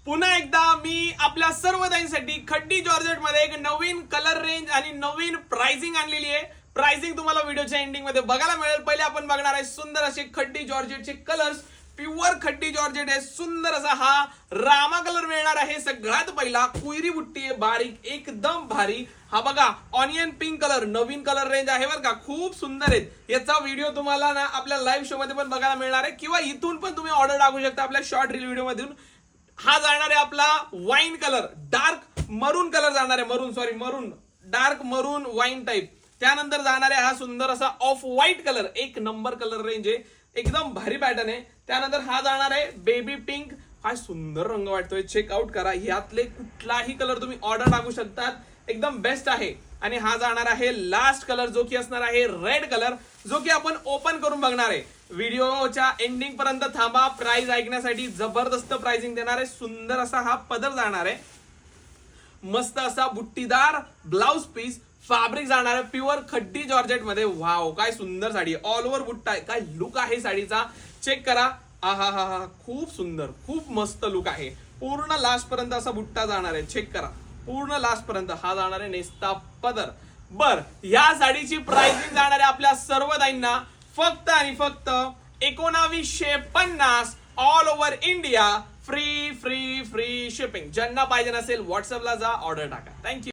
पुन्हा एकदा मी आपल्या सर्व ताईंसाठी खड्डी जॉर्जेट मध्ये एक नवीन कलर रेंज आणि नवीन प्राइसिंग आणलेली आहे. प्राइसिंग तुम्हाला व्हिडिओच्या एंडिंग मध्ये बघायला मिळेल. पहिले आपण बघणार आहे सुंदर असे खड्डी जॉर्जेटचे कलर्स. प्युअर खड्डी जॉर्जेट आहे. सुंदर असा हा रामा कलर मिळणार आहे. सगळ्यात पहिला कुयरी बुट्टी आहे बारीक, एकदम भारी. हा बघा ऑनियन पिंक कलर, नवीन कलर रेंज आहे बरं का, खूप सुंदर आहेत. याचा व्हिडिओ तुम्हाला ना आपल्या लाईव्ह शो मध्ये पण बघायला मिळणार आहे किंवा इथून पण तुम्ही ऑर्डर टाकू शकता आपल्या शॉर्ट रील व्हिडिओ मधून. हा जाणार आहे आपला वाईन कलर, डार्क मरून कलर जाणार आहे, मरून डार्क मरून वाईन टाईप. त्यानंतर जाणार आहे हा सुंदर असा ऑफ व्हाईट कलर, एक नंबर कलर रेंज आहे, एकदम भारी पॅटर्न आहे. त्यानंतर हा जाणार आहे बेबी पिंक. हा सुंदर रंग वाटतोय, चेकआउट करा. यातले कुठलाही कलर तुम्ही ऑर्डर टाकू शकतात, एकदम बेस्ट आहे. आणि हा जाणार आहे लास्ट कलर जो की असणार आहे रेड कलर, जो की आपण ओपन करून बघणार आहे. व्हिडिओच्या एंडिंग पर्यंत थांबा, प्राइस ऐकण्यासाठी जबरदस्त प्राइसिंग देणार आहे. सुंदर असा हा पदर जाणार आहे, मस्त असा बुट्टीदार ब्लाउज पीस, फॅब्रिक जाणार आहे प्युअर खड्डी जॉर्जेट मध्ये. वाव, काय सुंदर साडी, ऑल ओव्हर बुट्टा आहे, काय लुक आहे साडीचा, चेक करा. आहा हा हा, खूप सुंदर, खूप मस्त लुक आहे. पूर्ण लास्ट पर्यंत असा बुट्टा जाणार आहे, चेक करा. पूर्ण लास्ट पर्यंत हा जाणार आहे नेस्ता पदर. बर, या साडीची प्राइसिंग जाणार आहे आपल्या सर्व ताईंना फक्त आणि फक्त 1950 all over India. Free free free shipping. ज्यांना पाहिजे नसेल व्हॉट्सअपला जा, ऑर्डर टाका. थँक्यू.